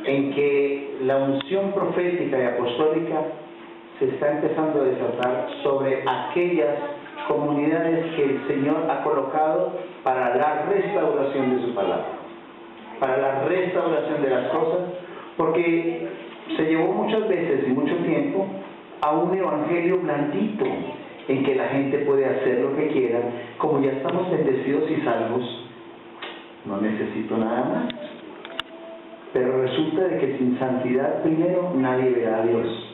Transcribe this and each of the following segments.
en que la unción profética y apostólica se está empezando a desatar sobre aquellas comunidades que el Señor ha colocado para la restauración de su palabra, para la restauración de las cosas, porque se llevó muchas veces y mucho tiempo a un evangelio blandito en que la gente puede hacer lo que quiera. Como ya estamos bendecidos y salvos, no necesito nada más. Pero resulta de que sin santidad primero nadie verá a Dios.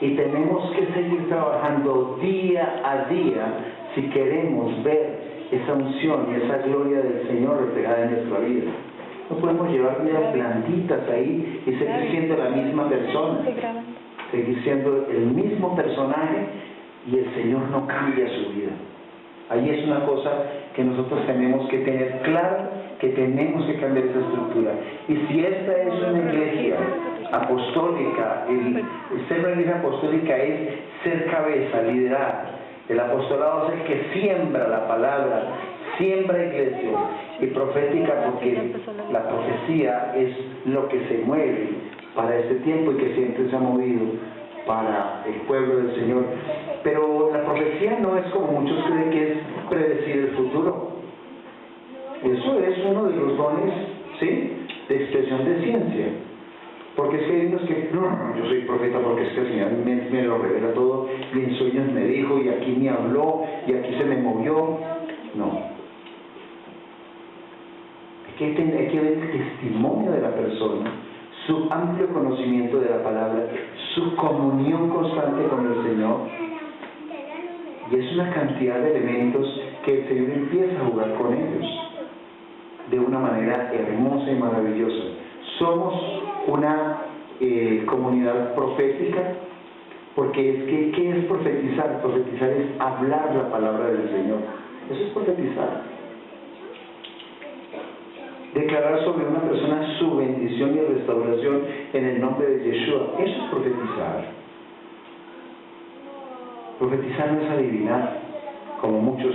Y tenemos que seguir trabajando día a día si queremos ver esa unción y esa gloria del Señor reflejada en nuestra vida. No podemos llevar vidas blanditas ahí y seguir siendo la misma persona, seguir siendo el mismo personaje y el Señor no cambia su vida. Ahí es una cosa que nosotros tenemos que tener claro, que tenemos que cambiar esa estructura. Y si esta es una iglesia apostólica, ser una iglesia apostólica es ser cabeza, liderar. El apostolado es el que siembra la palabra, siembra iglesia, y profética porque la profecía es lo que se mueve para este tiempo y que siempre se ha movido para el pueblo del Señor. Pero la profecía no es como muchos creen que es predecir el futuro. Eso es uno de los dones, ¿sí?, de expresión de ciencia. Porque es que hay unos que, no, yo soy profeta porque es que el Señor me lo revela todo, y en sueños me dijo, y aquí me habló, y aquí se me movió. No. Hay que ver el testimonio de la persona, su amplio conocimiento de la palabra, su comunión constante con el Señor. Y es una cantidad de elementos que el Señor empieza a jugar con ellos de una manera hermosa y maravillosa. Somos una comunidad profética, porque es que, ¿qué es profetizar? Profetizar es hablar la palabra del Señor. Eso es profetizar. Declarar sobre una persona su bendición y restauración en el nombre de Yeshua. Eso es profetizar. Profetizar no es adivinar, como muchos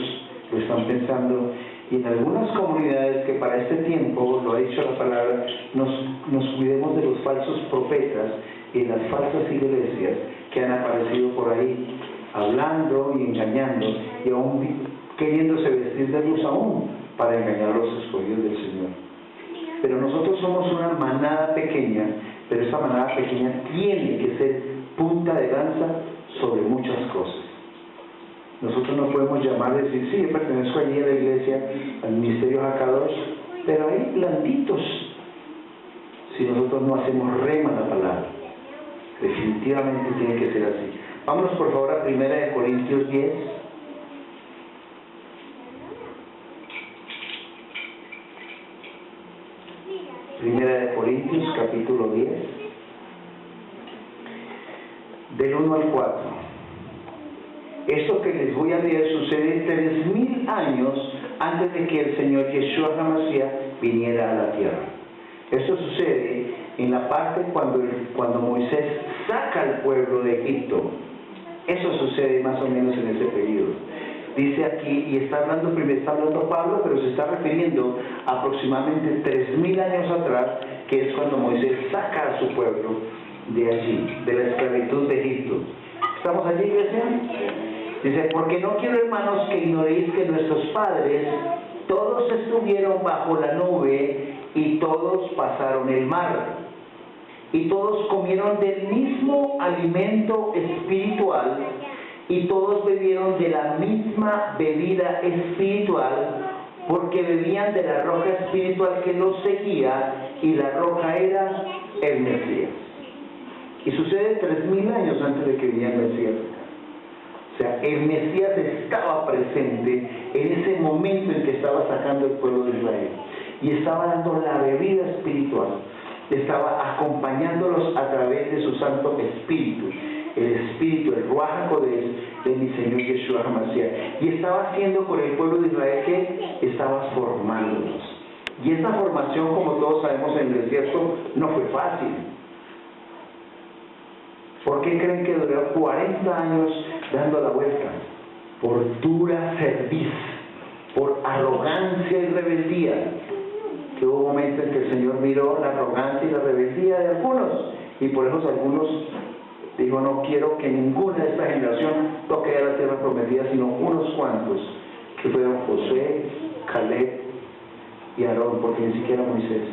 lo están pensando. Y en algunas comunidades que para este tiempo, lo ha dicho la palabra, nos cuidemos de los falsos profetas y las falsas iglesias que han aparecido por ahí, hablando y engañando, y aún queriéndose vestir de luz aún para engañar a los escogidos del Señor. Pero nosotros somos una manada pequeña, pero esta manada pequeña tiene que ser punta de lanza sobre muchas cosas. Nosotros no podemos llamar y decir, sí, yo pertenezco allí a la iglesia, al ministerio Hakadosh, pero hay blanditos si nosotros no hacemos rema la palabra. Definitivamente tiene que ser así. Vámonos por favor a 1 Corintios 10. Primera de Corintios, capítulo 10, del 1 al 4. Esto que les voy a leer sucede 3000 años antes de que el Señor Yeshua HaMashiach viniera a la tierra. Esto sucede en la parte cuando Moisés saca al pueblo de Egipto. Eso sucede más o menos en ese periodo. Dice aquí, y está hablando Pablo, pero se está refiriendo a aproximadamente 3000 años atrás, que es cuando Moisés saca a su pueblo de allí, de la esclavitud de Egipto. ¿Estamos allí, iglesia? Dice, porque no quiero, hermanos, que ignoréis que nuestros padres todos estuvieron bajo la nube y todos pasaron el mar. Y todos comieron del mismo alimento espiritual y todos bebieron de la misma bebida espiritual, porque bebían de la roca espiritual que los seguía, y la roca era el Mesías. Y sucede 3000 años antes de que viniera el Mesías. O sea, el Mesías estaba presente en ese momento en que estaba sacando el pueblo de Israel y estaba dando la bebida espiritual, estaba acompañándolos a través de su Santo Espíritu, el Espíritu, el Ruach HaKodesh de mi Señor Yeshua HaMashiach, y estaba haciendo con el pueblo de Israel que estaba formándolos. Y esta formación, como todos sabemos, en el desierto no fue fácil. ¿Por qué creen que duró 40 años dando la vuelta? Por dura cerviz, por arrogancia y rebeldía. que hubo momentos en que el Señor miró la arrogancia y la rebeldía de algunos, y por eso algunos dijo: no quiero que ninguna de esta generación toque a la tierra prometida, sino unos cuantos, que fueron Josué, Caleb y Aarón, porque ni siquiera Moisés.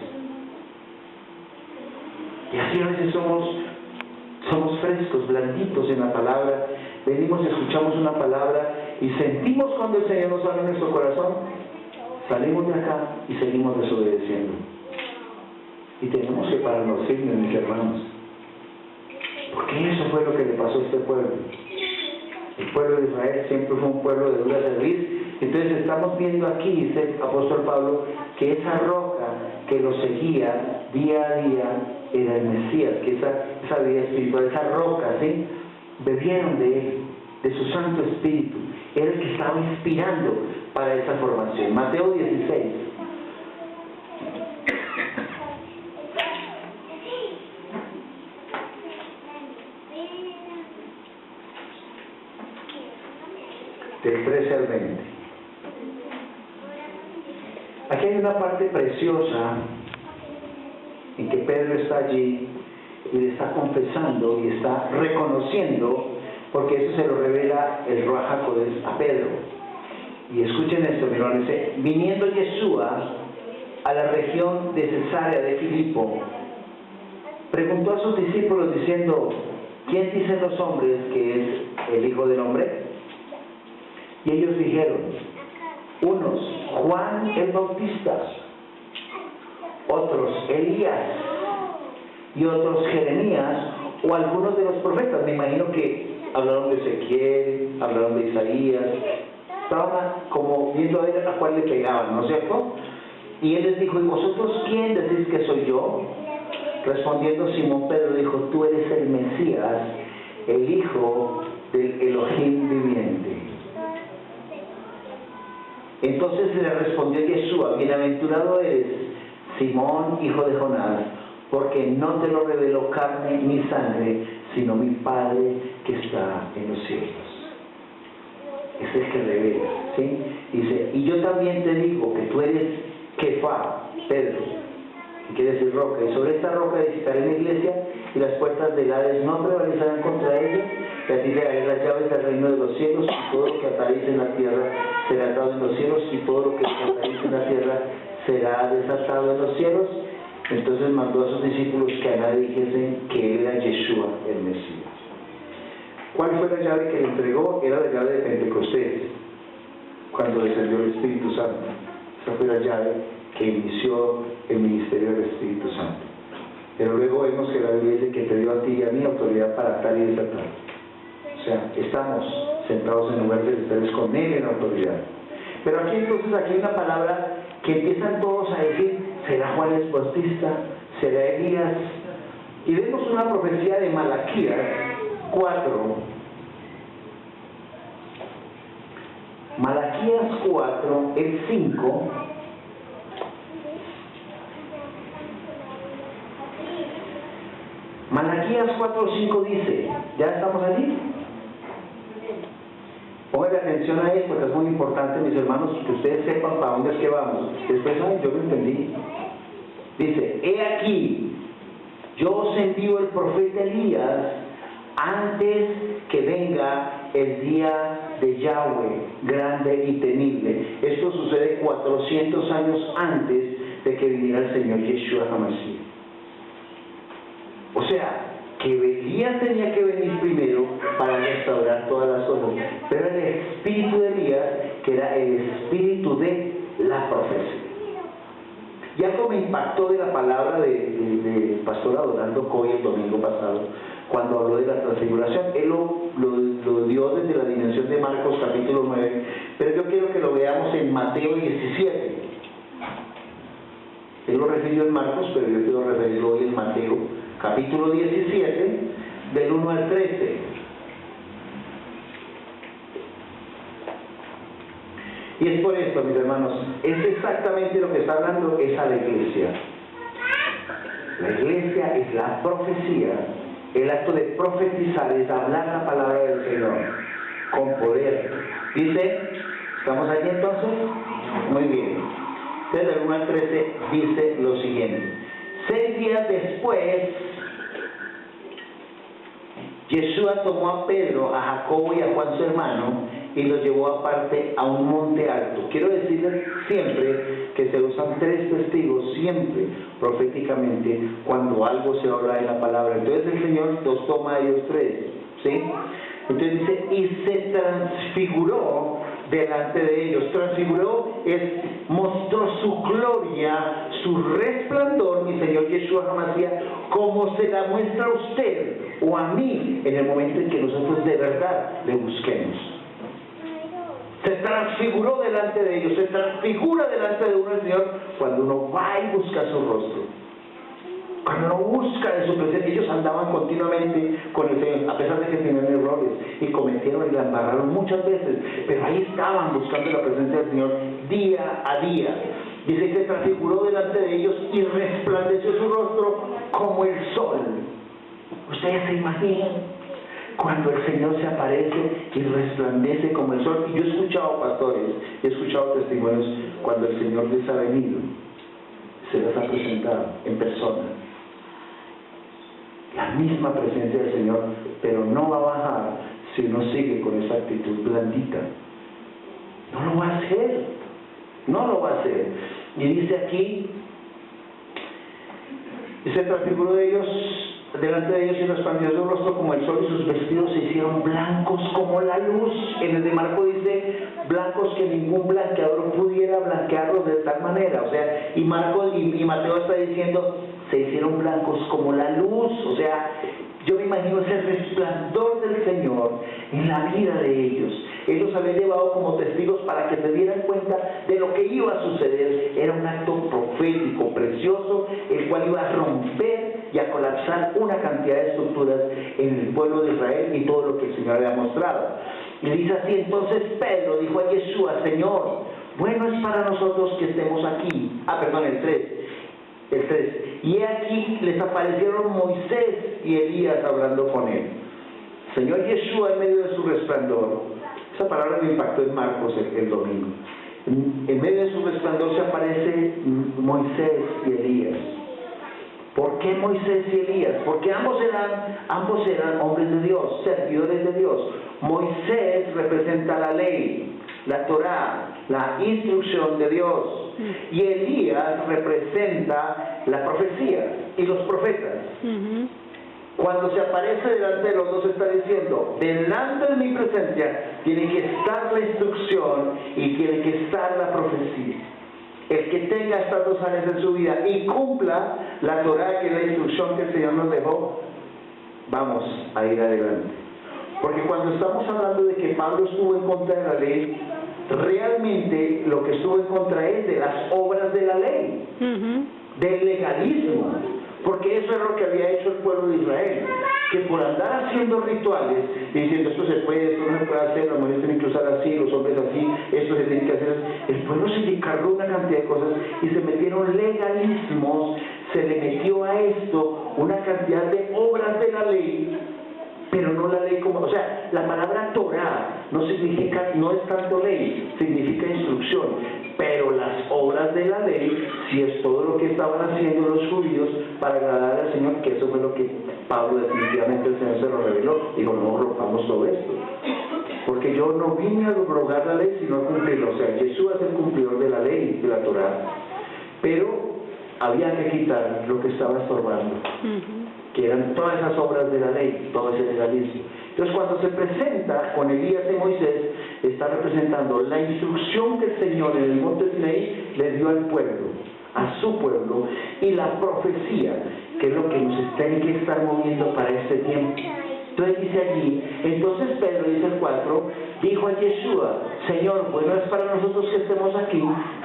Y así a veces somos frescos, blanditos en la palabra, venimos, escuchamos una palabra y sentimos cuando el Señor nos habla en nuestro corazón, salimos de acá y seguimos desobedeciendo. Y tenemos que pararnos firmes, mis hermanos, porque eso fue lo que le pasó a este pueblo. El pueblo de Israel siempre fue un pueblo de dura cerviz. Entonces estamos viendo aquí, dice el apóstol Pablo, que esa roca que lo seguía día a día era el Mesías, que esa vida espiritual, esa roca, ¿sí?, bebieron de él, de su Santo Espíritu. Era el que estaba inspirando para esa formación. Mateo 16. Del 13 al 20. Aquí hay una parte preciosa en que Pedro está allí y le está confesando y está reconociendo, porque eso se lo revela el Ruach HaKodesh a Pedro. Y escuchen esto, mi hermano, dice: viniendo Yeshua a la región de Cesarea de Filipo, preguntó a sus discípulos diciendo: ¿quién dicen los hombres que es el Hijo del Hombre? Y ellos dijeron: unos, Juan el Bautista, otros, Elías, y otros, Jeremías, o algunos de los profetas. Me imagino que hablaron de Ezequiel, hablaron de Isaías, estaban como viendo a ver a cuál le pegaban, ¿no es cierto? Y él les dijo: ¿y vosotros quién decís que soy yo? Respondiendo Simón Pedro dijo: tú eres el Mesías, el Hijo del Elohim viviente. Entonces le respondió Yeshua: bienaventurado eres, Simón, hijo de Jonás, porque no te lo reveló carne ni sangre, sino mi Padre que está en los cielos. Es el que revela, ¿sí? Dice: y yo también te digo que tú eres Kefá, Pedro, que quiere decir roca, y sobre esta roca edificaré mi iglesia, y las puertas del Hades no prevalecerán contra ella, y a ti le daré las llaves del reino de los cielos, y todo lo que ataréis en la tierra será atado en los cielos, y todo lo que desataréis en la tierra será desatado en los cielos. Entonces mandó a sus discípulos que a nadie dijesen que él era Yeshua, el Mesías. ¿Cuál fue la llave que le entregó? Era la llave de Pentecostés, cuando descendió el Espíritu Santo. Esa fue la llave que inició el ministerio del Espíritu Santo. Pero luego vemos que la Biblia dice que te dio a ti y a mí autoridad para atar y desatar. O sea, estamos sentados en lugar de ustedes con él en autoridad. Pero aquí entonces, aquí hay una palabra que empiezan todos a decir: ¿será Juan el Bautista? ¿Será Elías? Y vemos una profecía de Malaquías 4. Malaquías 4, el 5. Malaquías 4:5 dice, ¿ya estamos allí? Pónganle atención a esto, que es muy importante, mis hermanos, que ustedes sepan para dónde es que vamos. Después, ay, yo lo entendí. Dice: he aquí, yo os envío el profeta Elías antes que venga el día de Yahweh, grande y temible. Esto sucede 400 años antes de que viniera el Señor Yeshua HaMashiach. O sea, que Elías tenía que venir primero para restaurar todas las cosas, pero el espíritu de Elías, que era el espíritu de la profecía. Ya como impactó de la palabra del pastor Adorando Coy el domingo pasado, cuando habló de la transfiguración, él lo dio desde la dimensión de Marcos capítulo 9, pero yo quiero que lo veamos en Mateo 17. Él lo refirió en Marcos, pero yo quiero referirlo hoy en Mateo capítulo 17, del 1 al 13. Y es por esto, mis hermanos, es exactamente lo que está hablando, es a la iglesia. La iglesia es la profecía, el acto de profetizar es hablar la palabra del Señor con poder. Dice, ¿estamos allí entonces? Muy bien. Desde el 1 al 13 dice lo siguiente: 6 días después, Yeshua tomó a Pedro, a Jacobo y a Juan su hermano y los llevó aparte a un monte alto. Quiero decirles siempre que se usan 3 testigos, siempre proféticamente, cuando algo se habla en la palabra. Entonces el Señor los toma a ellos 3, ¿sí? Entonces dice, y se transfiguró delante de ellos. Transfiguró mostró su gloria, su resplandor, mi Señor Yeshua HaMashiach, como se la muestra a usted o a mí en el momento en que nosotros de verdad le busquemos. Se transfiguró delante de ellos, se transfigura delante de uno el Señor cuando uno va y busca su rostro. Cuando uno busca de su presencia. Ellos andaban continuamente con el Señor, a pesar de que tenían errores y cometieron y la embarraron muchas veces, pero ahí estaban buscando la presencia del Señor día a día. Dice que se transfiguró delante de ellos y resplandeció su rostro como el sol. Ustedes se imaginan cuando el Señor se aparece y resplandece como el sol. Y yo he escuchado pastores, he escuchado testimonios cuando el Señor les ha venido, se les ha presentado en persona. La misma presencia del Señor, pero no va a bajar si uno sigue con esa actitud blandita. No lo va a hacer, no lo va a hacer. Y dice aquí, y se transfiguró de ellos, delante de ellos y resplandeció su rostro como el sol y sus vestidos se hicieron blancos como la luz. En el de Marco dice blancos que ningún blanqueador pudiera blanquearlos de tal manera. O sea, y Marco y Mateo está diciendo se hicieron blancos como la luz. O sea, yo me imagino ese resplandor del Señor en la vida de ellos. Él los había llevado como testigos para que se dieran cuenta de lo que iba a suceder. Era un acto profético, precioso, el cual iba a romper y a colapsar una cantidad de estructuras en el pueblo de Israel y todo lo que el Señor había mostrado. Y dice así: entonces Pedro dijo a Yeshua, Señor, bueno es para nosotros que estemos aquí. El 3. Y aquí les aparecieron Moisés y Elías hablando con él. Señor Yeshua en medio de su resplandor. Esa palabra me impactó en Marcos el domingo. En medio de su resplandor se aparece Moisés y Elías. ¿Por qué Moisés y Elías? Porque ambos eran hombres de Dios, servidores de Dios. Moisés representa la ley, la Torá, la instrucción de Dios. Y Elías representa la profecía y los profetas. Cuando se aparece delante de los dos está diciendo, delante de mi presencia tiene que estar la instrucción y tiene que estar la profecía. El que tenga estas 2 áreas en su vida y cumpla la Torá, que es la instrucción que el Señor nos dejó, vamos a ir adelante. Porque cuando estamos hablando de que Pablo estuvo en contra de la ley, realmente lo que estuvo en contra es de las obras de la ley, del legalismo. Porque eso es lo que había hecho el pueblo de Israel, que por andar haciendo rituales, diciendo esto se puede, esto no se puede hacer, las mujeres tienen que usar así, los hombres así, esto se tiene que hacer así, el pueblo se encargó una cantidad de cosas y se metieron legalismos, se le metió a esto una cantidad de obras de la ley, pero no la ley como, o sea, la palabra Torah no es tanto ley, significa instrucción. Pero las obras de la ley, si es todo lo que estaban haciendo los judíos para agradar al Señor, que eso fue lo que Pablo definitivamente el Señor se lo reveló. Dijo, no rompamos todo esto. Porque yo no vine a abrogar la ley, sino a cumplirla. O sea, Jesús es el cumplidor de la ley, de la Torá. Pero había que quitar lo que estaba estorbando, que eran todas esas obras de la ley, todo ese legalismo. Entonces cuando se presenta con Elías y Moisés, está representando la instrucción que el Señor en el monte Sinaí le dio al pueblo, a su pueblo, y la profecía, que es lo que nos tiene que estar moviendo para este tiempo. Entonces dice allí, entonces Pedro, dice el 4, dijo a Yeshua, Señor, bueno es para nosotros que estemos aquí,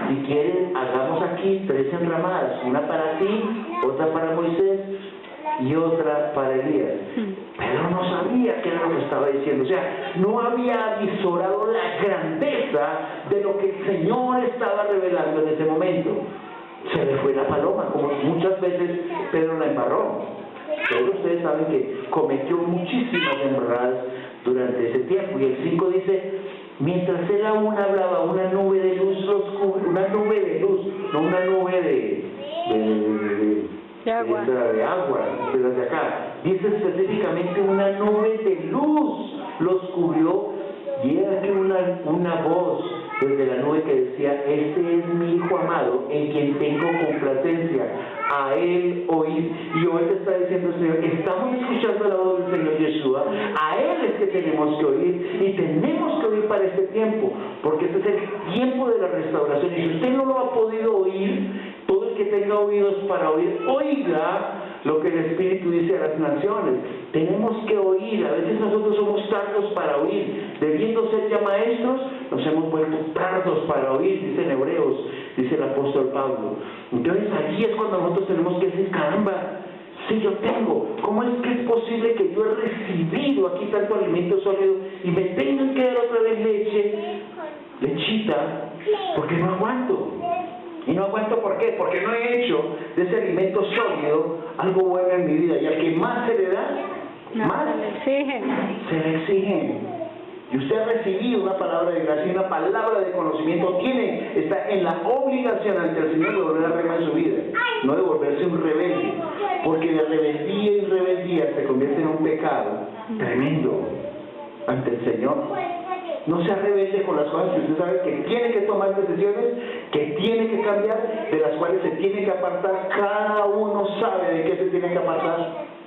si quieren hagamos aquí 3 enramadas, una para ti, otra para Moisés y otra para Elías. Pedro no sabía qué era lo que estaba diciendo, o sea, no había visorado la grandeza de lo que el Señor estaba revelando en ese momento. Se le fue la paloma, como muchas veces Pedro la embarró. Todos ustedes saben que cometió muchísimas embarradas durante ese tiempo. Y el 5 dice, mientras él aún hablaba, una nube de luz no una nube De agua. de agua, de las de acá. Dice específicamente una nube de luz los cubrió, y era que una voz desde la nube que decía: este es mi Hijo amado, en quien tengo complacencia, a Él oír. Y hoy te está diciendo el Señor: estamos escuchando la voz del Señor Yeshua, a Él es que tenemos que oír, y tenemos que oír para este tiempo, porque este es el tiempo de la restauración. Y si usted no lo ha podido oír, todo el que tenga oídos para oír, oiga lo que el Espíritu dice a las naciones. Tenemos que oír. A veces nosotros somos tardos para oír. Debiendo ser ya maestros, nos hemos vuelto tardos para oír, dice en Hebreos, dice el apóstol Pablo. Entonces allí es cuando nosotros tenemos que decir: caramba, si yo tengo, ¿cómo es que es posible que yo he recibido aquí tanto alimento sólido y me tengan que dar otra vez lechita? Porque no aguanto. Y no aguanto, ¿por qué? Porque no he hecho de ese alimento sólido algo bueno en mi vida. Y al que más se le da, más se le exigen. Y usted ha recibido una palabra de gracia, una palabra de conocimiento, está en la obligación ante el Señor de volver a remar en su vida, no de volverse un rebelde, porque de rebeldía y rebeldía se convierte en un pecado tremendo ante el Señor. No sea rebelde con las cosas que usted sabe que tiene que tomar decisiones, que tiene que cambiar, de las cuales se tiene que apartar. Cada uno sabe de qué se tiene que apartar.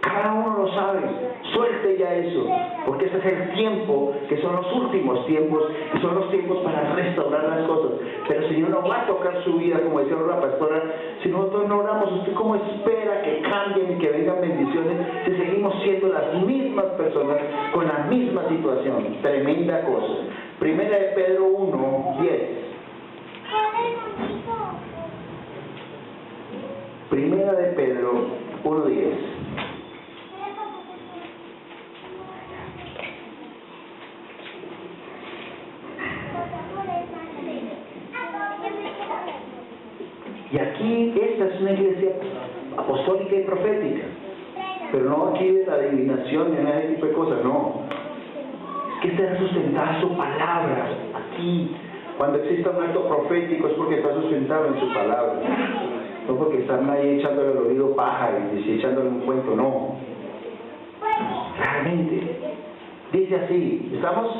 Cada uno lo sabe. Suelte ya eso, porque ese es el tiempo, que son los últimos tiempos, y son los tiempos para restaurar las cosas. Pero el Señor no va a tocar su vida, como decía la pastora. Si nosotros no oramos, ¿usted cómo espera que cambien y que vengan bendiciones si seguimos siendo las mismas personas con la misma situación? Tremenda cosa. Primera de Pedro 1:10. Primera de Pedro 1:10. Y aquí esta es una iglesia apostólica y profética, pero no aquí de la adivinación ni nada de ese tipo de cosas, no. Es que está sustentada su palabra. Aquí, cuando exista un acto profético, es porque está sustentado en su palabra, no porque están ahí echándole al oído paja y echándole un cuento, no. Realmente, dice así, ¿estamos?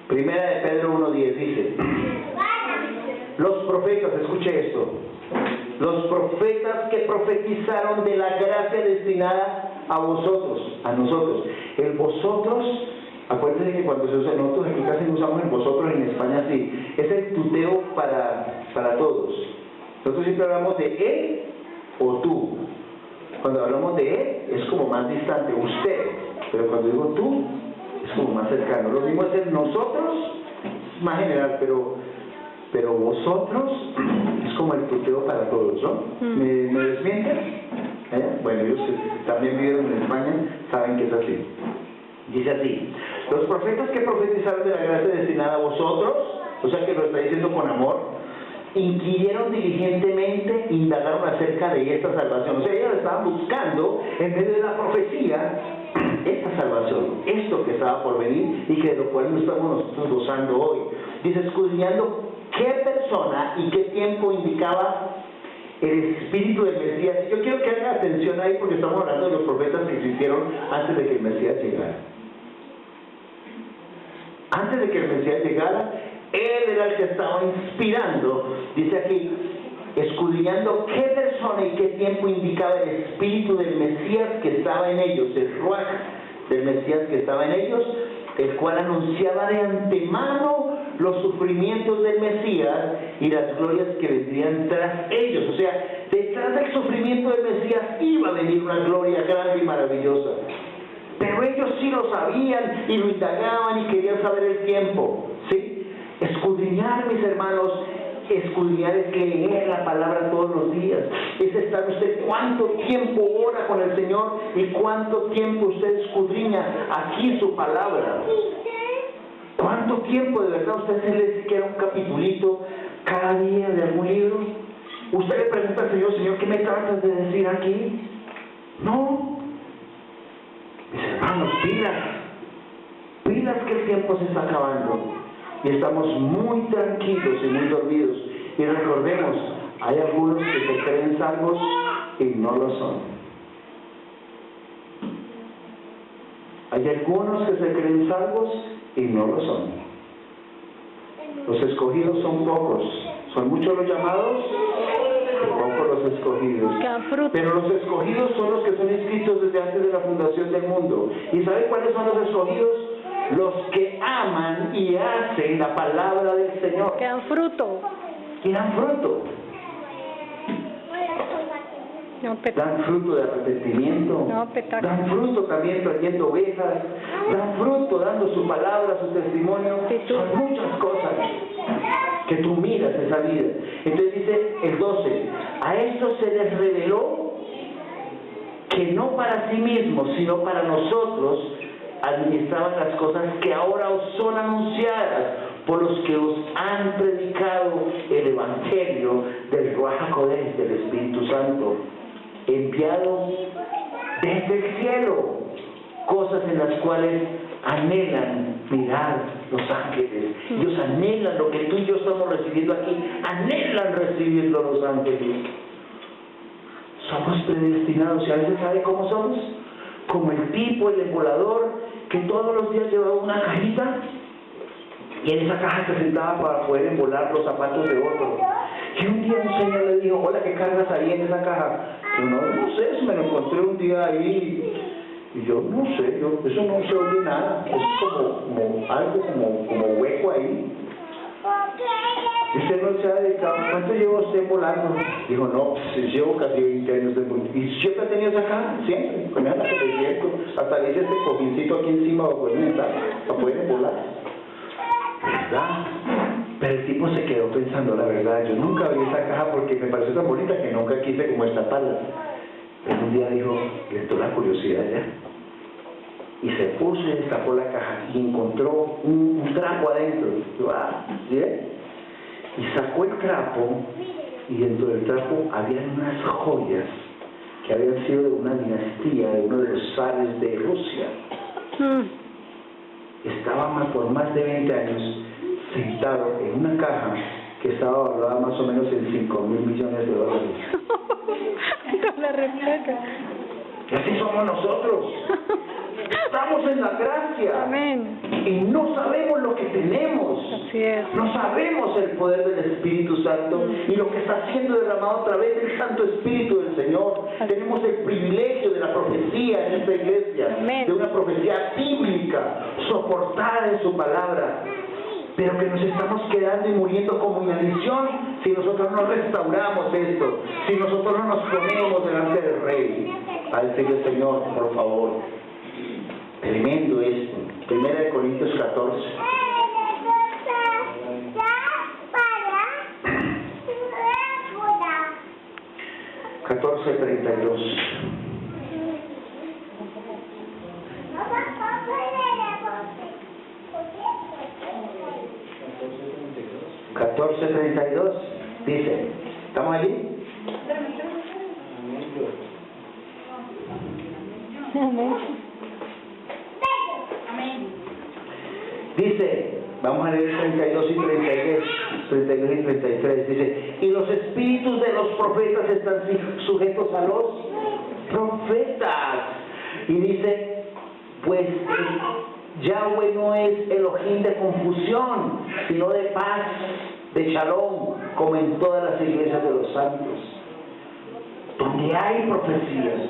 Primera de Pedro 1:10 dice: los profetas, escuche esto, los profetas que profetizaron de la gracia destinada a vosotros, a nosotros. El vosotros, acuérdense que cuando se usa, nosotros aquí casi no usamos el vosotros, en España sí, es el tuteo para todos. Nosotros siempre hablamos de él o tú. Cuando hablamos de él es como más distante, usted, pero cuando digo tú es como más cercano. Lo mismo es el nosotros, es más general, pero vosotros es como el tuteo para todos, ¿no? ¿Me desmienten? Bueno, ellos que también vivieron en España saben que es así. Dice así: los profetas que profetizaron de la gracia destinada a vosotros, o sea que lo está diciendo con amor, inquirieron diligentemente, indagaron acerca de esta salvación. O sea, ellos estaban buscando, en medio de la profecía, esta salvación, esto que estaba por venir y que de lo cual no estamos nosotros gozando hoy. Dice: escudriñando qué persona y qué tiempo indicaba el espíritu del Mesías. Yo quiero que hagan atención ahí, porque estamos hablando de los profetas que existieron antes de que el Mesías llegara. Antes de que el Mesías llegara, él era el que estaba inspirando. Dice aquí: escudriñando qué persona y qué tiempo indicaba el espíritu del Mesías que estaba en ellos, el ruaj del Mesías que estaba en ellos, el cual anunciaba de antemano los sufrimientos del Mesías y las glorias que vendrían tras ellos. O sea, detrás del sufrimiento del Mesías iba a venir una gloria grande y maravillosa. Pero ellos sí lo sabían y lo indagaban y querían saber el tiempo, ¿sí? Escudriñar, mis hermanos, escudriñar es leer la palabra todos los días. Es estar usted cuánto tiempo ora con el Señor y cuánto tiempo usted escudriña aquí su palabra. ¿Cuánto tiempo de verdad usted se lee siquiera un capitulito cada día de algún libro? Usted le pregunta al Señor: Señor, ¿qué me tratas de decir aquí? No. Mis hermanos, pilas que el tiempo se está acabando y estamos muy tranquilos y muy dormidos Y recordemos, hay algunos que se creen salvos y no lo son. Hay algunos que se creen salvos y no lo son. Los escogidos son pocos. Son muchos los llamados, pocos los escogidos. Pero los escogidos son los que son inscritos desde antes de la fundación del mundo. ¿Y saben cuáles son los escogidos? Los que aman y hacen la palabra del Señor. Que dan fruto. Que dan fruto. No, dan fruto de arrepentimiento, dan fruto también trayendo ovejas, dan fruto dando su palabra, su testimonio. Son muchas cosas que tú miras esa vida. Entonces dice el 12, a esto se les reveló que no para sí mismos, sino para nosotros administraban las cosas que ahora os son anunciadas por los que os han predicado el Evangelio del Ruach HaKodesh, del Espíritu Santo, enviado desde el cielo, cosas en las cuales anhelan mirar los ángeles. Ellos anhelan lo que tú y yo estamos recibiendo aquí, anhelan recibirlo los ángeles. Somos predestinados, y a veces ¿sabe cómo somos? Como el tipo, el embolador, que todos los días llevaba una cajita y en esa caja se sentaba para poder embolar los zapatos de otro. Y un día un señor le dijo, hola, ¿qué cargas ahí en esa caja? Yo no sé, eso me lo encontré un día ahí. Y yo no sé, eso no se oye nada, es como algo como hueco ahí. Y usted no se ha dedicado, ¿cuánto lleva usted volando? Dijo, no, pues llevo casi 20 años de volar. ¿Y siempre ha tenido esa caja? Siempre, con esa que le siento, hasta le hice este cojincito aquí encima para poder volar. ¿Verdad? Pero el tipo se quedó pensando, la verdad, yo nunca vi esa caja porque me pareció tan bonita que nunca quise como destaparla. Pero un día dijo, le entró la curiosidad ya. Y se puso y destapó la caja y encontró un trapo adentro. ¿Sí? Y sacó el trapo y dentro del trapo había unas joyas que habían sido de una dinastía, de uno de los zares de Rusia. Estaba por más de 20 años sentado en una caja que estaba valorada más o menos en $5,000 millones. Con la refleja. Y así somos nosotros. Estamos en la gracia. Amén. Y no sabemos lo que tenemos. Así es. No sabemos el poder del Espíritu Santo y lo que está siendo derramado a través del Santo Espíritu del Señor. Tenemos el privilegio de la profecía en esta iglesia. Amén. De una profecía bíblica, soportada en su palabra. Pero que nos estamos quedando y muriendo como inanición si nosotros no restauramos esto, si nosotros no nos ponemos delante del Rey a decirle, Señor, por favor. Tremendo esto. 1 Corintios 14. $14:32. $14:32 dice, ¿estamos allí? Dice, vamos a leer 32 y 32 y 33, dice, y los espíritus de los profetas están sujetos a los profetas. Y dice, pues Yahweh no es Elohim de confusión, sino de paz, de shalom, como en todas las iglesias de los santos. Donde hay profecías,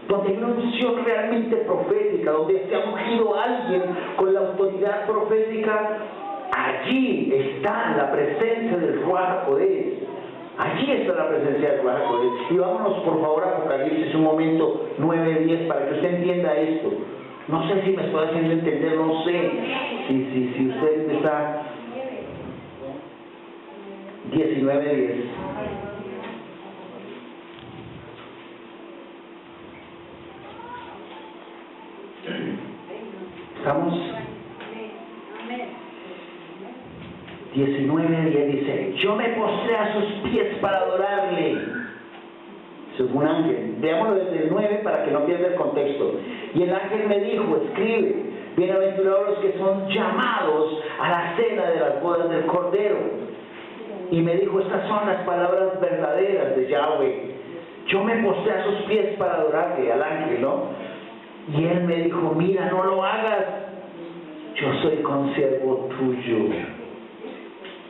donde hay una unción realmente profética, donde se ha ungido a alguien con la autoridad profética, allí está la presencia del Ruach HaKodesh. Allí está la presencia del Ruach HaKodesh. Y vámonos por favor a Apocalipsis un momento 9:10 para que usted entienda esto. No sé si me estoy haciendo entender, no sé si usted está 19:10. Estamos 19:10 dice, yo me postré a sus pies para adorarle. Eso fue un ángel. Veámoslo desde el 9 para que no pierda el contexto. Y el ángel me dijo, escribe, bienaventurados los que son llamados a la cena de las bodas del Cordero. y me dijo, estas son las palabras verdaderas de Yahweh. Yo me postré a sus pies para adorarle al ángel, ¿no? Y él me dijo, mira, no lo hagas. Yo soy consiervo tuyo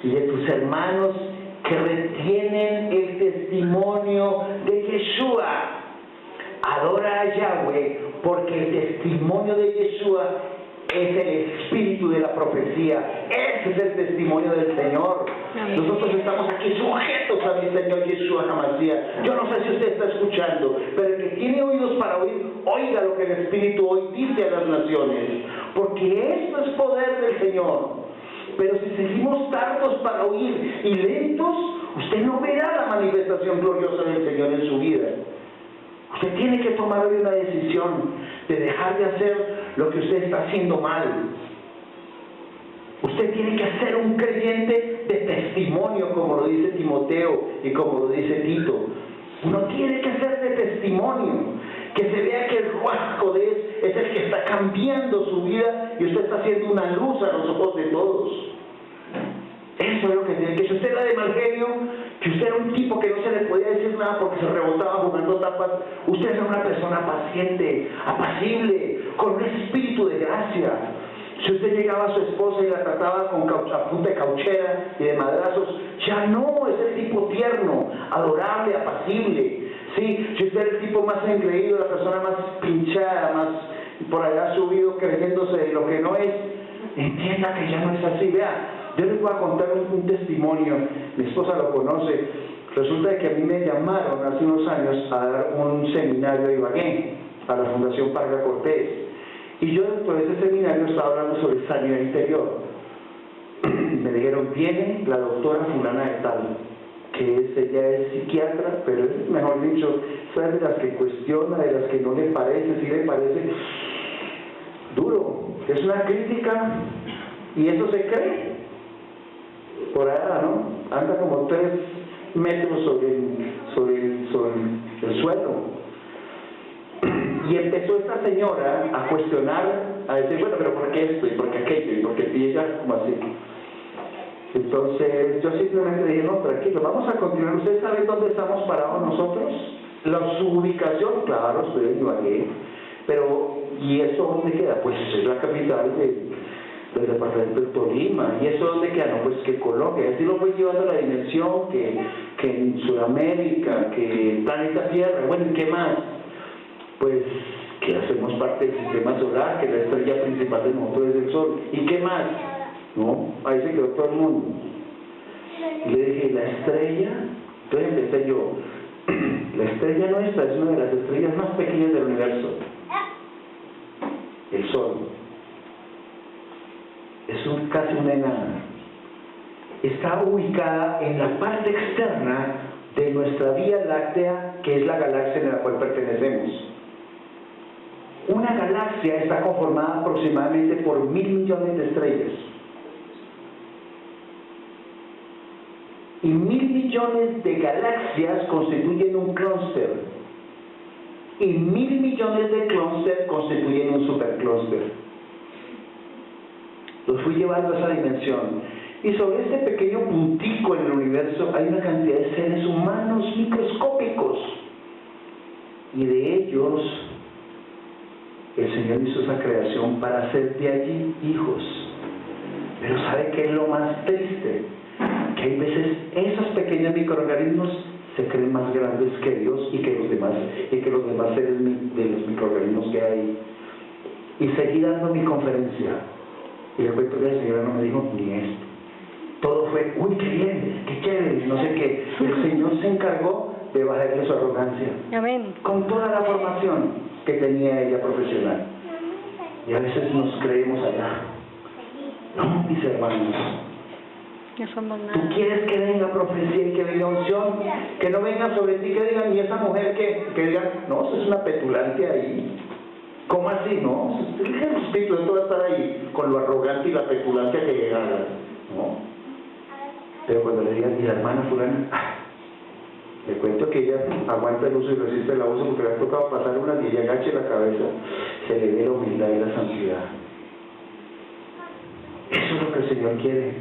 y de tus hermanos que retienen el testimonio de Yeshua. Adora a Yahweh, porque el testimonio de Yeshua es el espíritu de la profecía. Ese es el testimonio del Señor. Amén. Nosotros estamos aquí sujetos a mi Señor Yeshua HaMashiach. Yo no sé si usted está escuchando, pero el que tiene oídos para oír, oiga lo que el Espíritu hoy dice a las naciones, porque esto es poder del Señor. Pero si seguimos tardos para oír y lentos, usted no verá la manifestación gloriosa del Señor en su vida. Usted tiene que tomar hoy una decisión de dejar de hacer lo que usted está haciendo mal. Usted tiene que ser un creyente de testimonio, como lo dice Timoteo y como lo dice Tito. Uno tiene que ser de testimonio, que se vea que el Ruach Kodés es el que está cambiando su vida y usted está haciendo una luz a los ojos de todos. Eso es lo que tiene que. Si usted era de mal genio, que usted era un tipo que no se le podía decir nada porque se rebotaba jugando tapas, usted era una persona paciente, apacible, con un espíritu de gracia. Si usted llegaba a su esposa y la trataba con a punta de cauchera y de madrazos, ya no, es el tipo tierno, adorable, apacible. Sí, si usted era el tipo más engreído, la persona más pinchada, más por allá subido, creyéndose de lo que no es, entienda que ya no es así. Vea, yo les voy a contar un testimonio, mi esposa lo conoce. Resulta que a mí me llamaron hace unos años a dar un seminario a Ibagué, a la Fundación Parga Cortés. Y yo dentro de ese seminario estaba hablando sobre sanidad interior. Me dijeron, viene la doctora fulana de tal, que ella es psiquiatra, pero es, mejor dicho, es de las que cuestiona, de las que no le parece, sí le parece. Duro, es una crítica, y eso se cree. Por allá, ¿no? Anda como 3 metros sobre el suelo. Y empezó esta señora a cuestionar, a decir, bueno, pero ¿por qué esto? ¿Y por qué aquello? ¿Y por qué? Y ella, como así. Entonces, yo simplemente dije, no, tranquilo, vamos a continuar. ¿Ustedes saben dónde estamos parados nosotros? Su ubicación, claro, estoy en Ibagué. Pero, ¿y eso dónde queda? Pues es la capital del departamento del Tolima. ¿Y eso dónde queda? No, pues que Colombia. Así lo voy llevando a la dimensión, que en Sudamérica, que el planeta Tierra. Bueno, ¿y qué más? Pues que hacemos parte del sistema solar, que la estrella principal de nosotros es el Sol. ¿Y qué más? No, ahí se quedó todo el mundo. Y le dije, la estrella, entonces empecé yo, la estrella nuestra es una de las estrellas más pequeñas del universo, el Sol. Es casi una enana. Está ubicada en la parte externa de nuestra Vía Láctea, que es la galaxia en la cual pertenecemos. Una galaxia está conformada aproximadamente por 1.000 millones de estrellas. Y 1.000 millones de galaxias constituyen un clúster. Y 1.000 millones de clúster constituyen un superclúster. Los fui llevando a esa dimensión. Y sobre este pequeño puntico en el universo hay una cantidad de seres humanos microscópicos. Y de ellos, el Señor hizo esa creación para hacer de allí hijos. Pero ¿sabe qué es lo más triste? Que hay veces esos pequeños microorganismos se creen más grandes que Dios y que los demás seres de los microorganismos que hay. Y seguí dando mi conferencia. Y le cuento que la señora no me dijo ni esto. Todo fue, uy, qué bien, qué chévere, no sé qué. El Señor se encargó de bajarle su arrogancia. Amén. Con toda la formación que tenía ella profesional. Y a veces nos creemos allá. No, mis hermanos. No somos nada. ¿Tú quieres que venga profecía y que venga unción? Que no venga sobre ti, que digan, y esa mujer que digan, no, eso es una petulancia ahí. ¿Cómo así? No, el Espíritu de todo va a estar ahí, con lo arrogante y la petulancia que llegara. ¿No? Pero cuando le digan, y la hermana fulana, le cuento que ella aguanta el uso y resiste el abuso porque le ha tocado pasar una y ella agache la cabeza, se le ve la humildad y la santidad. Eso es lo que el Señor quiere.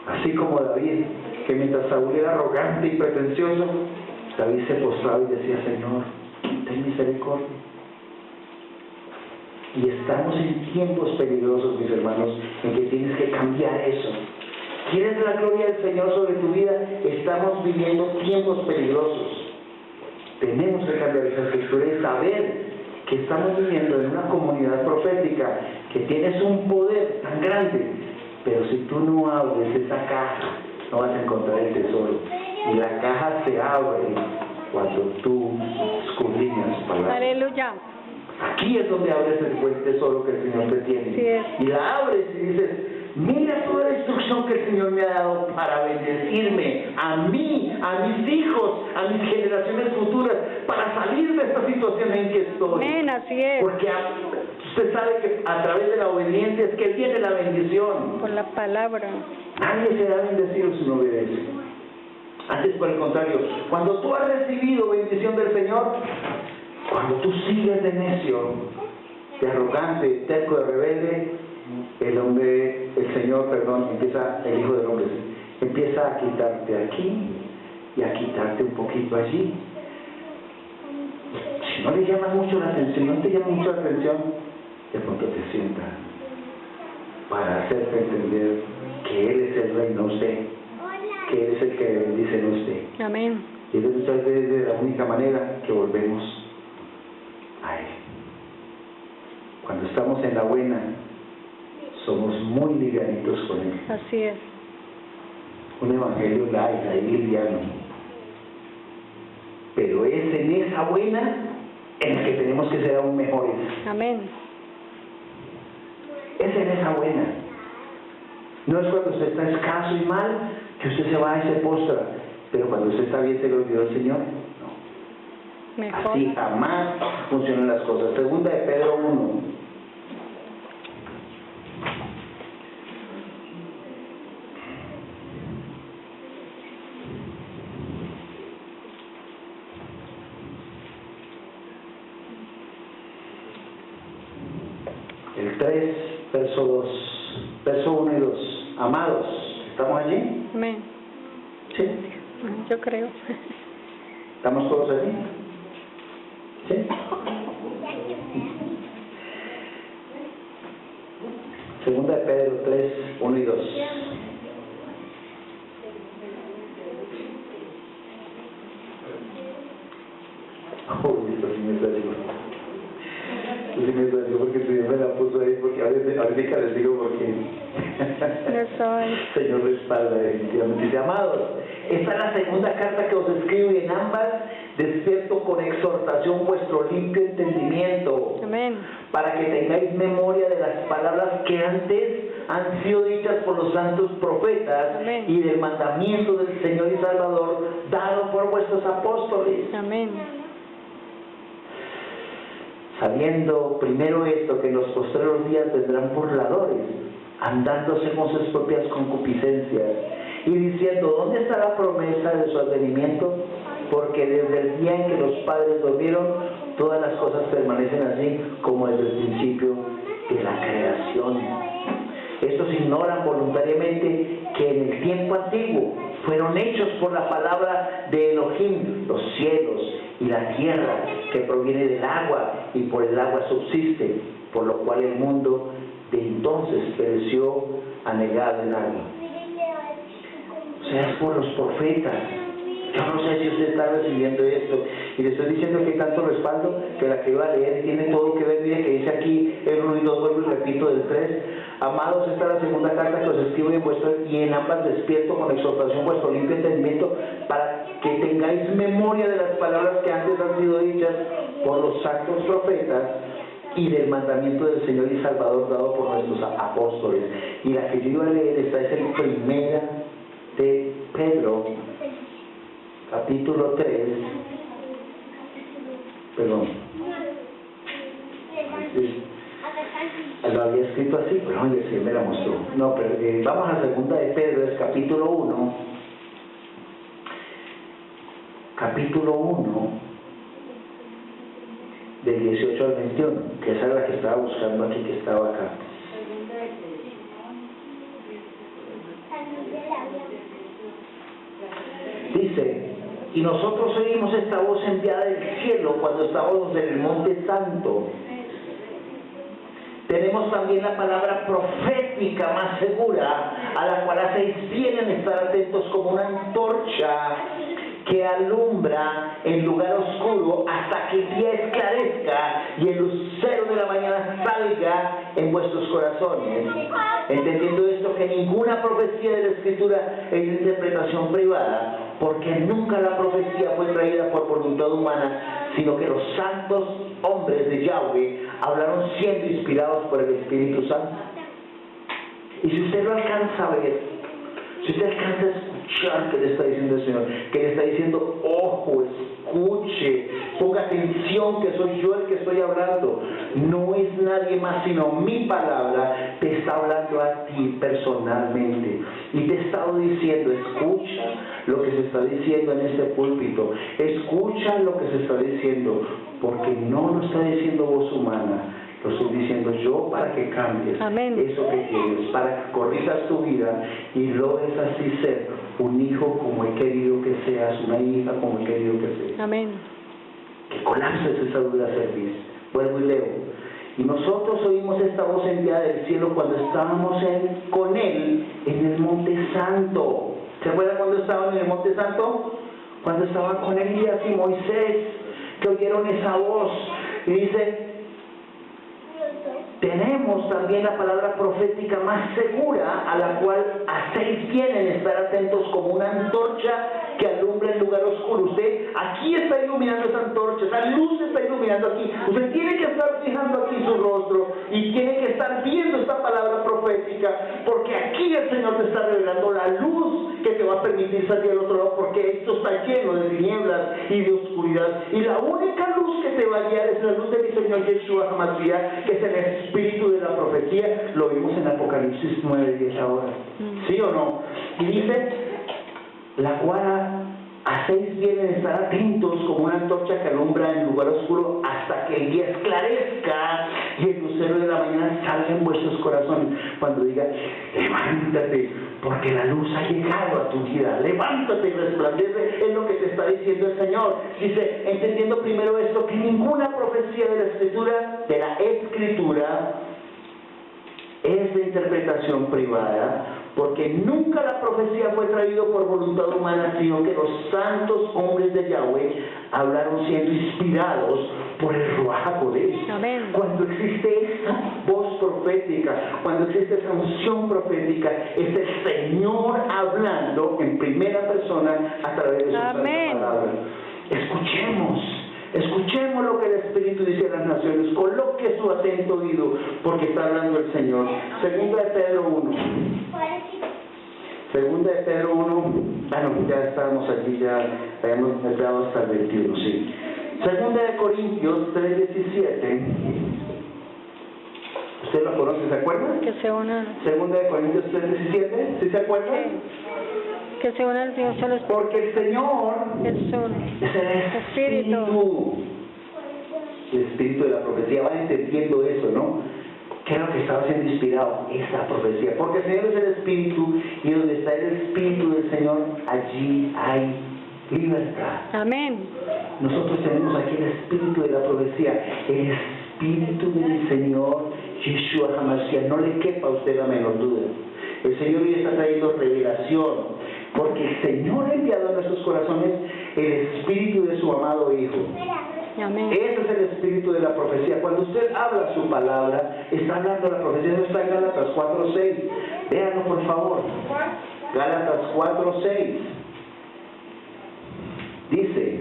Así como David que mientras Saúl era arrogante y pretencioso, David se postraba y decía: Señor, ten misericordia. Y estamos en tiempos peligrosos, mis hermanos, en que tienes que cambiar eso. ¿Quieres la gloria del Señor sobre tu vida? Estamos viviendo tiempos peligrosos. Tenemos que cambiar esa escritura y saber que estamos viviendo en una comunidad profética, que tienes un poder tan grande, pero si tú no abres esa caja, no vas a encontrar el tesoro. Y la caja se abre cuando tú escudriñas su palabra. Aleluya. Aquí es donde abres el buen tesoro que el Señor te tiene. Sí es. Y la abres y dices: mira toda la instrucción que el Señor me ha dado para bendecirme a mí, a mis hijos, a mis generaciones futuras, para salir de esta situación en que estoy. Amén, así es. Porque usted sabe que a través de la obediencia es que viene la bendición. Por la palabra. Nadie será bendecido si no obedece. Antes, por el contrario, cuando tú has recibido bendición del Señor, cuando tú sigues de necio, de arrogante, de terco, de rebelde, el Señor, el Hijo del Hombre, empieza a quitarte aquí y a quitarte un poquito allí. Si no le llama mucho la atención, no te llama mucho la atención, de pronto te sienta para hacerte entender que Él es el Rey, no usted, que Él es el que bendice, no usted. Amén. Y es muchas veces de la única manera que volvemos a Él. Cuando estamos en la buena, somos muy livianitos con Él. Así es. Un evangelio light, ahí liviano. Pero es en esa buena en la que tenemos que ser aún mejores. Amén. Es en esa buena. No es cuando usted está escaso y mal que usted se va y se postra. Pero cuando usted está bien, se le olvidó el Señor. No. Mejor. Así jamás funcionan las cosas. Segunda de Pedro 1. El 3, verso 1 y 2. Amados, ¿estamos allí? Amén. Sí. Yo creo. ¿Estamos todos allí? ¿Sí? Segunda de Pedro 3, 1 y 2. Uy, esto sí me salió. Sí me salió porque el Señor me la puso ahí, porque ahorita les digo por qué. Yo soy. Señor respalda definitivamente. Dice: amados, esta es la segunda carta que os escribo, y en ambas despierto con exhortación vuestro limpio entendimiento. Amén. Para que tengáis memoria de las palabras que antes han sido dichas por los santos profetas. Amén. Y del mandamiento del Señor y Salvador dado por vuestros apóstoles. Amén. Sabiendo primero esto, que en los postreros días vendrán burladores, andando según sus propias concupiscencias, y diciendo: ¿dónde está la promesa de su advenimiento? Porque desde el día en que los padres dormieron, todas las cosas permanecen así como desde el principio de la creación. Estos ignoran voluntariamente que en el tiempo antiguo fueron hechos por la palabra de Elohim los cielos y la tierra, que proviene del agua y por el agua subsiste, por lo cual el mundo de entonces pereció anegado en agua. O sea, es por los profetas. Yo no sé si usted está recibiendo esto, y le estoy diciendo que hay tanto respaldo que la que iba a leer tiene todo que ver. Mire que dice aquí el 1 y 2, vuelvo y repito del 3. Amados, esta es la segunda carta que os escribo, y en ambas despierto con exhortación vuestro limpio entendimiento, para que tengáis memoria de las palabras que antes han sido dichas por los santos profetas, y del mandamiento del Señor y Salvador dado por nuestros apóstoles. Y la que yo iba a leer, esta es en primera de Pedro, capítulo 3, perdón, lo había escrito así, pero oye, sí me la mostró. No, pero vamos a segunda de Pedro, es capítulo 1, del 18 al 21, que esa es la que estaba buscando aquí, que estaba acá. Dice, y nosotros oímos esta voz enviada del cielo cuando estábamos en el monte santo. Tenemos también la palabra profética más segura, a la cual hacéis bien en estar atentos como una antorcha que alumbra en lugar oscuro hasta que el día esclarezca y el lucero de la mañana salga en vuestros corazones. Entendiendo esto, que ninguna profecía de la Escritura es interpretación privada, porque nunca la profecía fue traída por voluntad humana, sino que los santos hombres de Yahweh hablaron siendo inspirados por el Espíritu Santo. Y si usted lo alcanza a ver, si usted alcanza a escuchar que le está diciendo el Señor, que le está diciendo, ojo, escuche, ponga atención que soy yo el que estoy hablando, no es nadie más sino mi palabra, te está hablando a ti personalmente y te he estado diciendo, escucha lo que se está diciendo en este púlpito, escucha lo que se está diciendo, porque no lo está diciendo voz humana, lo estoy diciendo yo para que cambies. Amén. Eso que tienes, para que corrijas tu vida y logres así ser un hijo como he querido que seas, una hija como he querido que seas. Amén. Que colapses esa dura cerviz. Vuelvo y leo. Y nosotros oímos esta voz enviada del cielo cuando estábamos con Él en el Monte Santo. ¿Se acuerdan cuando estaban en el Monte Santo? Cuando estaban con Elías y Moisés, que oyeron esa voz. Y dice, tenemos también la palabra profética más segura, a la cual hacéis bien en estar atentos como una antorcha que alumbra en lugar oscuro. Usted aquí está iluminando esa antorcha, esa luz está iluminando aquí. Usted tiene que estar fijando aquí su rostro y tiene que estar viendo esta palabra profética, porque aquí el Señor te está revelando la luz que te va a permitir salir al otro lado, porque esto está lleno de tinieblas y de oscuridad. Y la única luz que te va a guiar es la luz de mi Señor Yeshua HaMashiach, que es el espíritu de la profecía. Lo vimos en Apocalipsis 9:10 ahora. ¿Sí o no? Y dice, la cual hacéis bien en estar atentos como una antorcha que alumbra en lugar oscuro hasta que el día esclarezca y el lucero de la mañana salga en vuestros corazones. Cuando diga, levántate, porque la luz ha llegado a tu vida, levántate y resplandece, es lo que te está diciendo el Señor. Dice, entendiendo primero esto, que ninguna profecía de la Escritura es de interpretación privada, porque nunca la profecía fue traída por voluntad humana, sino que los santos hombres de Yahweh hablaron siendo inspirados por el Ruach HaKodesh. Amén. Cuando existe esa voz profética, cuando existe esa unción profética, es el Señor hablando en primera persona a través de su santa palabra. Escuchemos lo que el Espíritu dice a las naciones, coloque su atento oído, porque está hablando el Señor. Segunda de Pedro 1. Segunda de Pedro 1, ya estábamos aquí, ya habíamos entrado hasta el 21, sí. Segunda de Corintios 3:17. ¿Usted lo conoce, se acuerda? Que se unan. Segunda de Corintios 3:17, ¿sí se acuerda? Sí. Que se unan al Dios solo. Porque el Señor Es un es el Espíritu. El Espíritu de la profecía, va entendiendo eso, ¿no? ¿Qué es lo que estaba siendo inspirado? Esa profecía. Porque el Señor es el Espíritu, y donde está el Espíritu del Señor, allí hay libertad. Amén. Nosotros tenemos aquí el Espíritu de la profecía, el Espíritu del Señor Yeshua HaMashiach. No le quepa a usted la menor duda. El Señor hoy está trayendo revelación, porque el Señor ha enviado a nuestros corazones el Espíritu de su amado Hijo. Amén. Ese es el espíritu de la profecía. Cuando usted habla su palabra, está hablando la profecía. No está en Gálatas 4:6. Véanlo por favor. Gálatas 4:6. Dice,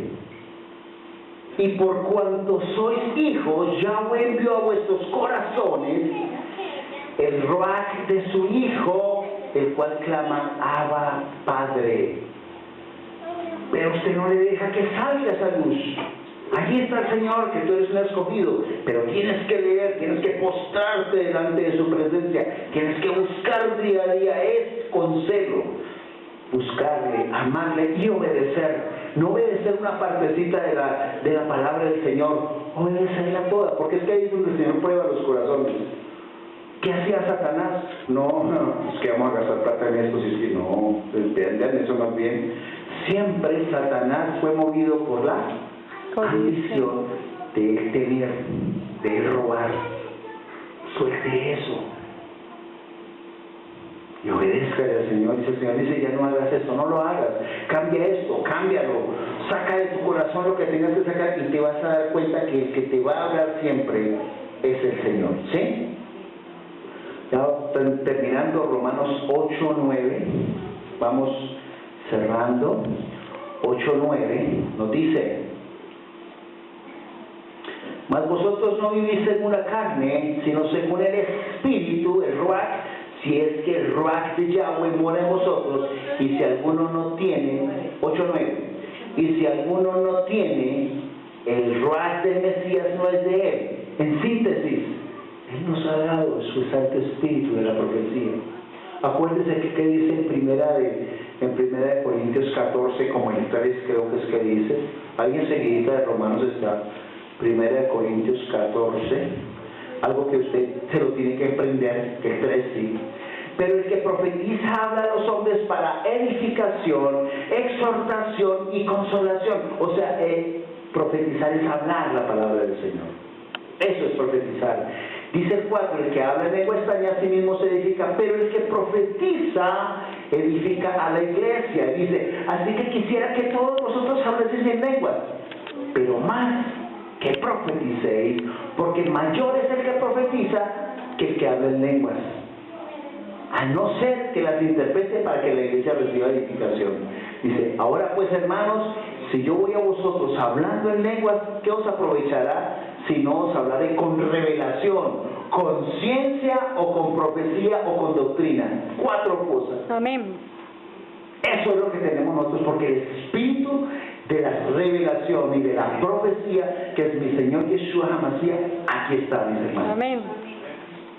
y por cuanto sois hijos, Yahweh envió a vuestros corazones el Ruach de su Hijo, el cual clama, Abba, Padre. Pero usted no le deja que salga esa luz. Allí está el Señor, que tú eres un escogido, pero tienes que leer, tienes que postrarte delante de su presencia, tienes que buscar día a día, es con celo, buscarle, amarle y obedecer. No obedecer una partecita de la palabra del Señor, obedecerla toda, porque es que ahí es donde el Señor prueba los corazones. ¿Qué hacía Satanás? No, es que vamos a gastar plata en esto, si es que no, vean eso más bien. Siempre Satanás fue movido por la ambición de tener, de robar. Suelte eso y obedezca al Señor. Y el Señor dice: ya no hagas esto, no lo hagas, cambia esto, cámbialo, saca de tu corazón lo que tengas que sacar, y te vas a dar cuenta que el que te va a hablar siempre es el Señor. ¿Sí? Ya terminando Romanos 8:9, vamos cerrando. 8:9 nos dice: mas vosotros no vivís según la carne, sino según el Espíritu, el Ruach, si es que el Ruach de Yahweh mora en vosotros. Y si alguno no tiene, 8:9, y si alguno no tiene, el Ruach del Mesías no es de él. En síntesis, Él nos ha dado su Santo Espíritu de la profecía. Acuérdese que dice en primera de Corintios 14, como el 3 creo que es que dice, ahí enseguida de Romanos está, primera de Corintios 14, algo que usted se lo tiene que aprender, que el 3 sí. Pero el que profetiza habla a los hombres para edificación, exhortación y consolación. O sea, profetizar es hablar la palabra del Señor. Eso es profetizar. Dice el 4, el que habla en lengua extraña a sí mismo se edifica, pero el que profetiza edifica a la iglesia. Dice: así que quisiera que todos vosotros habléis en lenguas, pero más que profeticéis, porque mayor es el que profetiza que el que habla en lenguas, a no ser que las interprete para que la iglesia reciba edificación. Dice: ahora pues, hermanos, si yo voy a vosotros hablando en lenguas, ¿qué os aprovechará si no os hablaré con revelación, con ciencia o con profecía o con doctrina? 4 cosas. Amén. Eso es lo que tenemos nosotros, porque el espíritu de la revelación y de la profecía, que es mi Señor Yeshua HaMashiach, aquí está, mis hermanos. Amén.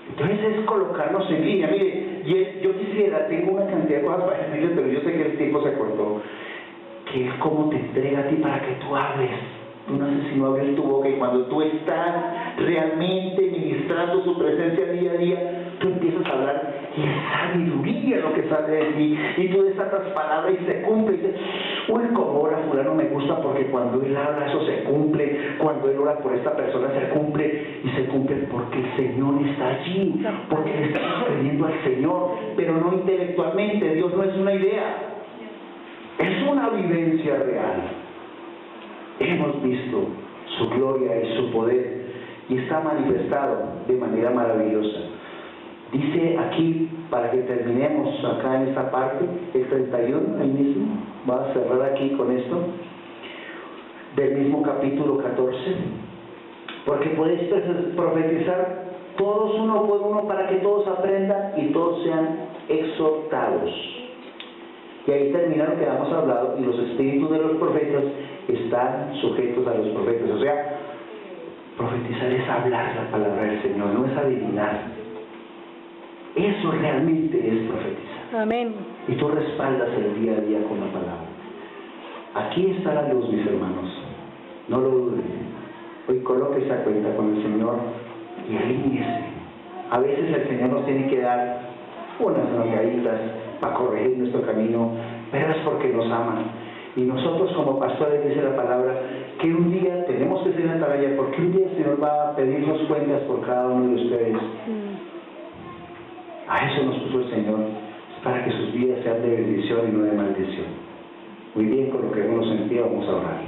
Entonces es colocarnos en línea. Mire, yo quisiera, tengo una cantidad de cosas para decirles, pero yo sé que el tiempo se cortó, que es como te entrega a ti para que tú hables. Tú no sé si no abres tu boca, y cuando tú estás realmente ministrando su presencia día a día, tú empiezas a hablar y es sabiduría lo que sale de ti, y tú desatas palabras y se cumple, y dices: uy, como ora fulano me gusta, porque cuando él habla eso se cumple, cuando él ora por esta persona se cumple, y se cumple porque el Señor está allí, porque le estamos creyendo al Señor, pero no intelectualmente. Dios no es una idea, es una vivencia real. Hemos visto su gloria y su poder, y está manifestado de manera maravillosa. Dice aquí, para que terminemos acá en esta parte, el 31, ahí mismo, voy a cerrar aquí con esto, del mismo capítulo 14, porque podéis profetizar todos uno por uno, para que todos aprendan y todos sean exhortados. Y ahí termina lo que hemos hablado, y los espíritus de los profetas están sujetos a los profetas. O sea, profetizar es hablar la palabra del Señor, no es adivinar. Eso realmente es profetizar. Amén. Y tú respaldas el día a día con la palabra. Aquí está la luz, mis hermanos. No lo duden. Hoy colóquese a cuenta con el Señor y alíñese. A veces el Señor nos tiene que dar unas nalgaditas para corregir nuestro camino, pero es porque nos ama. Y nosotros como pastores, dice la palabra, que un día tenemos que ser en la tarea, porque un día el Señor va a pedirnos cuentas por cada uno de ustedes. A eso nos puso el Señor, para que sus vidas sean de bendición y no de maldición. Muy bien, coloquémonos en pie, vamos a orar.